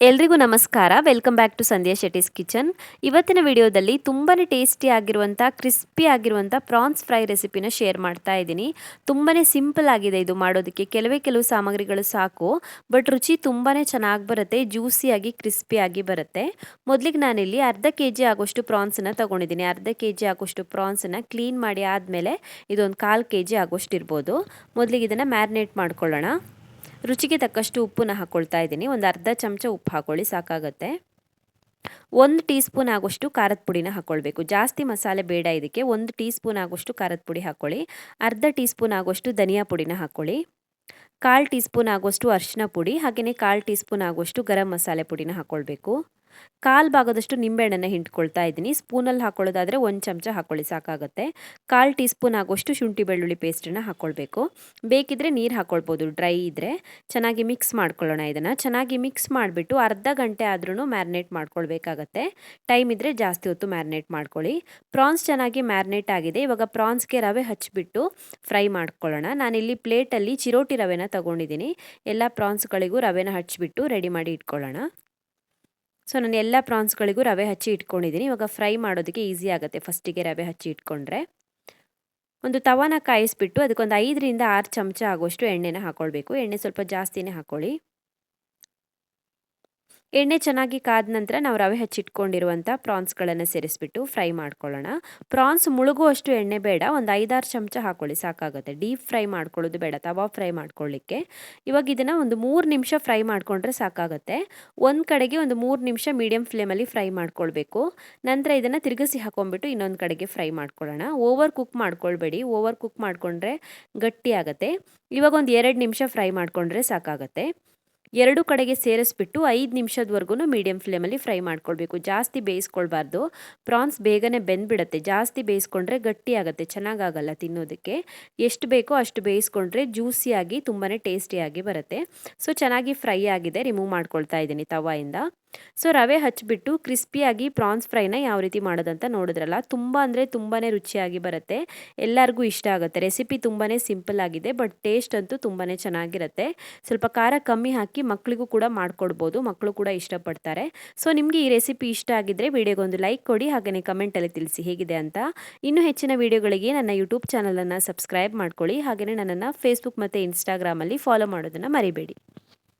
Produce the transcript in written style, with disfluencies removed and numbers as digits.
ಎಲ್ರಿಗೂ ನಮಸ್ಕಾರ. Welcome back to Sandhya Shetty's kitchen. ಇವತ್ತಿನ ವಿಡಿಯೋದಲ್ಲಿ ತುಂಬಾ ಟೇಸ್ಟಿ ಆಗಿರುವಂಥ ಕ್ರಿಸ್ಪಿ ಆಗಿರುವಂಥ ಪ್ರಾನ್ಸ್ ಫ್ರೈ ರೆಸಿಪಿನ ಶೇರ್ ಮಾಡ್ತಾ ಇದ್ದೀನಿ. ತುಂಬಾ ಸಿಂಪಲ್ ಆಗಿದೆ ಇದು ಮಾಡೋದಕ್ಕೆ. ಕೆಲವು ಸಾಮಗ್ರಿಗಳು ಸಾಕು, ಬಟ್ ರುಚಿ ತುಂಬಾ ಚೆನ್ನಾಗಿ ಬರುತ್ತೆ, ಜ್ಯೂಸಿಯಾಗಿ ಕ್ರಿಸ್ಪಿಯಾಗಿ ಬರುತ್ತೆ. ಮೊದಲಿಗೆ ನಾನಿಲ್ಲಿ ಅರ್ಧ ಕೆಜಿ ಆಗೋಷ್ಟು ಪ್ರಾನ್ಸನ್ನು ತೊಗೊಂಡಿದ್ದೀನಿ. ಅರ್ಧ ಕೆಜಿ ಆಗೋಷ್ಟು ಪ್ರಾನ್ಸನ್ನು ಕ್ಲೀನ್ ಮಾಡಿ ಆದಮೇಲೆ ಇದೊಂದು 1/4 ಕೆಜಿ ಆಗೋಷ್ಟು ಇರ್ಬೋದು. ಮೊದಲಿಗೆ ಇದನ್ನು ಮ್ಯಾರಿನೇಟ್ ಮಾಡ್ಕೊಳ್ಳೋಣ. ರುಚಿಗೆ ತಕ್ಕಷ್ಟು ಉಪ್ಪನ್ನ ಹಾಕ್ಕೊಳ್ತಾ ಇದ್ದೀನಿ. ಒಂದು ಅರ್ಧ ಚಮಚ ಉಪ್ಪು ಹಾಕ್ಕೊಳ್ಳಿ, ಸಾಕಾಗುತ್ತೆ. 1 ಟೀ ಸ್ಪೂನ್ ಆಗೋಷ್ಟು ಖಾರದ ಪುಡಿನ ಹಾಕ್ಕೊಳ್ಬೇಕು. ಜಾಸ್ತಿ ಮಸಾಲೆ ಬೇಡ ಇದಕ್ಕೆ. 1 ಟೀ ಸ್ಪೂನ್ ಆಗೋಷ್ಟು ಖಾರದ ಪುಡಿ ಹಾಕ್ಕೊಳ್ಳಿ. ಅರ್ಧ ಟೀ ಸ್ಪೂನ್ ಆಗೋಷ್ಟು ಧನಿಯಾ ಪುಡಿನ ಹಾಕ್ಕೊಳ್ಳಿ. 1/4 ಟೀ ಸ್ಪೂನ್ ಆಗೋಷ್ಟು ಅರಿಶಿನ ಪುಡಿ, ಹಾಗೆಯೇ 1/4 ಟೀ ಸ್ಪೂನ್ ಆಗೋಷ್ಟು ಗರಂ ಮಸಾಲೆ ಪುಡಿನ ಹಾಕ್ಕೊಳ್ಬೇಕು. 1/4 ಭಾಗದಷ್ಟು ನಿಂಬೆಹಣ್ಣನ್ನು ಹಿಂಡ್ಕೊಳ್ತಾ ಇದ್ದೀನಿ. ಸ್ಪೂನಲ್ಲಿ ಹಾಕೊಳ್ಳೋದಾದರೆ 1 ಚಮಚ ಹಾಕ್ಕೊಳ್ಳಿ, ಸಾಕಾಗುತ್ತೆ. 1/4 ಟೀ ಸ್ಪೂನ್ ಆಗೋಷ್ಟು ಶುಂಠಿ ಬೆಳ್ಳುಳ್ಳಿ ಪೇಸ್ಟನ್ನು ಹಾಕ್ಕೊಳ್ಬೇಕು. ಬೇಕಿದ್ರೆ ನೀರು ಹಾಕ್ಕೊಳ್ಬೋದು, ಡ್ರೈ ಇದ್ದರೆ. ಚೆನ್ನಾಗಿ ಮಿಕ್ಸ್ ಮಾಡ್ಕೊಳ್ಳೋಣ. ಇದನ್ನು ಚೆನ್ನಾಗಿ ಮಿಕ್ಸ್ ಮಾಡಿಬಿಟ್ಟು ಅರ್ಧ ಗಂಟೆ ಆದ್ರೂ ಮ್ಯಾರಿನೇಟ್ ಮಾಡ್ಕೊಳ್ಬೇಕಾಗತ್ತೆ. ಟೈಮ್ ಇದ್ದರೆ ಜಾಸ್ತಿ ಹೊತ್ತು ಮ್ಯಾರಿನೇಟ್ ಮಾಡ್ಕೊಳ್ಳಿ. ಪ್ರಾನ್ಸ್ ಚೆನ್ನಾಗಿ ಮ್ಯಾರಿನೇಟ್ ಆಗಿದೆ. ಇವಾಗ ಪ್ರಾನ್ಸ್ಗೆ ರವೆ ಹಚ್ಚಿಬಿಟ್ಟು ಫ್ರೈ ಮಾಡ್ಕೊಳ್ಳೋಣ. ನಾನಿಲ್ಲಿ ಪ್ಲೇಟಲ್ಲಿ ಚಿರೋಟಿ ರವೆನ ತಗೊಂಡಿದ್ದೀನಿ. ಎಲ್ಲ ಪ್ರಾನ್ಸ್ಗಳಿಗೂ ರವೆನ ಹಚ್ಚಿಬಿಟ್ಟು ರೆಡಿ ಮಾಡಿ ಇಟ್ಕೊಳ್ಳೋಣ. ಸೊ ನಾನು ಎಲ್ಲ ಪ್ರಾನ್ಸ್ಗಳಿಗೂ ರವೆ ಹಚ್ಚಿ ಇಟ್ಕೊಂಡಿದ್ದೀನಿ. ಇವಾಗ ಫ್ರೈ ಮಾಡೋದಕ್ಕೆ ಈಸಿ ಆಗುತ್ತೆ ಫಸ್ಟಿಗೆ ರವೆ ಹಚ್ಚಿ ಇಟ್ಕೊಂಡ್ರೆ. ಒಂದು ತವಾನ ಕಾಯಿಸ್ಬಿಟ್ಟು ಅದಕ್ಕೊಂದು 5ರಿಂದ 6 ಚಮಚ ಆಗೋಷ್ಟು ಎಣ್ಣೆನ ಹಾಕ್ಕೊಳ್ಬೇಕು. ಎಣ್ಣೆ ಸ್ವಲ್ಪ ಜಾಸ್ತಿನೇ ಹಾಕ್ಕೊಳ್ಳಿ. ಎಣ್ಣೆ ಚೆನ್ನಾಗಿ ಕಾದ ನಂತರ ನಾವು ರವೆ ಹಚ್ಚಿಟ್ಕೊಂಡಿರುವಂಥ ಪ್ರಾನ್ಸ್ಗಳನ್ನು ಸೇರಿಸ್ಬಿಟ್ಟು ಫ್ರೈ ಮಾಡ್ಕೊಳ್ಳೋಣ. ಪ್ರಾನ್ಸ್ ಮುಳುಗುವಷ್ಟು ಎಣ್ಣೆ ಬೇಡ, ಒಂದು 5-6 ಚಮಚ ಹಾಕ್ಕೊಳ್ಳಿ, ಸಾಕಾಗುತ್ತೆ. ಡೀಪ್ ಫ್ರೈ ಮಾಡ್ಕೊಳ್ಳೋದು ಬೇಡ, ತವಾ ಫ್ರೈ ಮಾಡ್ಕೊಳ್ಳಿಕ್ಕೆ. ಇವಾಗ ಇದನ್ನು ಒಂದು 3 ನಿಮಿಷ ಫ್ರೈ ಮಾಡಿಕೊಂಡ್ರೆ ಸಾಕಾಗುತ್ತೆ. ಒಂದು ಕಡೆಗೆ ಒಂದು 3 ನಿಮಿಷ ಮೀಡಿಯಮ್ ಫ್ಲೇಮಲ್ಲಿ ಫ್ರೈ ಮಾಡ್ಕೊಳ್ಬೇಕು. ನಂತರ ಇದನ್ನು ತಿರುಗಿಸಿ ಹಾಕೊಂಡ್ಬಿಟ್ಟು ಇನ್ನೊಂದು ಕಡೆಗೆ ಫ್ರೈ ಮಾಡ್ಕೊಳ್ಳೋಣ. ಓವರ್ ಕುಕ್ ಮಾಡ್ಕೊಳ್ಬೇಡಿ, ಓವರ್ ಕುಕ್ ಮಾಡಿಕೊಂಡ್ರೆ ಗಟ್ಟಿ ಆಗುತ್ತೆ. ಇವಾಗ ಒಂದು 2 ನಿಮಿಷ ಫ್ರೈ ಮಾಡಿಕೊಂಡ್ರೆ ಸಾಕಾಗುತ್ತೆ. 2 ಕಡೆಗೆ ಸೇರಿಸ್ಬಿಟ್ಟು 5 ನಿಮಿಷದವರೆಗೂ ಮೀಡಿಯಮ್ ಫ್ಲೇಮಲ್ಲಿ ಫ್ರೈ ಮಾಡ್ಕೊಳ್ಬೇಕು. ಜಾಸ್ತಿ ಬೇಯಿಸ್ಕೊಳ್ಬಾರ್ದು, ಪ್ರಾನ್ಸ್ ಬೇಗನೆ ಬೆಂದ್ಬಿಡುತ್ತೆ. ಜಾಸ್ತಿ ಬೇಯಿಸ್ಕೊಂಡ್ರೆ ಗಟ್ಟಿ ಆಗುತ್ತೆ, ಚೆನ್ನಾಗಾಗಲ್ಲ ತಿನ್ನೋದಕ್ಕೆ. ಎಷ್ಟು ಬೇಕೋ ಅಷ್ಟು ಬೇಯಿಸ್ಕೊಂಡ್ರೆ ಜ್ಯೂಸಿಯಾಗಿ ತುಂಬಾ ಟೇಸ್ಟಿಯಾಗಿ ಬರುತ್ತೆ. ಸೊ ಚೆನ್ನಾಗಿ ಫ್ರೈ ಆಗಿದೆ, ರಿಮೂವ್ ಮಾಡ್ಕೊಳ್ತಾ ಇದ್ದೀನಿ ತವಾಯಿಂದ. ಸೊ ರವೆ ಹಚ್ಚಿಬಿಟ್ಟು ಕ್ರಿಸ್ಪಿಯಾಗಿ ಪ್ರಾನ್ಸ್ ಫ್ರೈನ ಯಾವ ರೀತಿ ಮಾಡೋದಂತ ನೋಡಿದ್ರಲ್ಲ. ತುಂಬ ಅಂದರೆ ತುಂಬಾ ರುಚಿಯಾಗಿ ಬರುತ್ತೆ, ಎಲ್ಲರಿಗೂ ಇಷ್ಟ ಆಗುತ್ತೆ. ರೆಸಿಪಿ ತುಂಬಾ ಸಿಂಪಲ್ ಆಗಿದೆ, ಬಟ್ ಟೇಸ್ಟ್ ಅಂತೂ ತುಂಬಾ ಚೆನ್ನಾಗಿರುತ್ತೆ. ಸ್ವಲ್ಪ ಖಾರ ಕಮ್ಮಿ ಹಾಕಿ ಮಕ್ಕಳಿಗೂ ಕೂಡ ಮಾಡಿಕೊಡ್ಬೋದು, ಮಕ್ಕಳು ಕೂಡ ಇಷ್ಟಪಡ್ತಾರೆ. ಸೊ ನಿಮಗೆ ಈ ರೆಸಿಪಿ ಇಷ್ಟ ಆಗಿದ್ದರೆ ವಿಡಿಯೋಗೊಂದು ಲೈಕ್ ಕೊಡಿ, ಹಾಗೆಯೇ ಕಮೆಂಟಲ್ಲಿ ತಿಳಿಸಿ ಹೇಗಿದೆ ಅಂತ. ಇನ್ನೂ ಹೆಚ್ಚಿನ ವಿಡಿಯೋಗಳಿಗೆ ನನ್ನ ಯೂಟ್ಯೂಬ್ ಚಾನಲನ್ನು ಸಬ್ಸ್ಕ್ರೈಬ್ ಮಾಡ್ಕೊಳ್ಳಿ, ಹಾಗೆಯೇ ನನ್ನನ್ನು ಫೇಸ್ಬುಕ್ ಮತ್ತು ಇನ್ಸ್ಟಾಗ್ರಾಮಲ್ಲಿ ಫಾಲೋ ಮಾಡೋದನ್ನು ಮರಿಬೇಡಿ.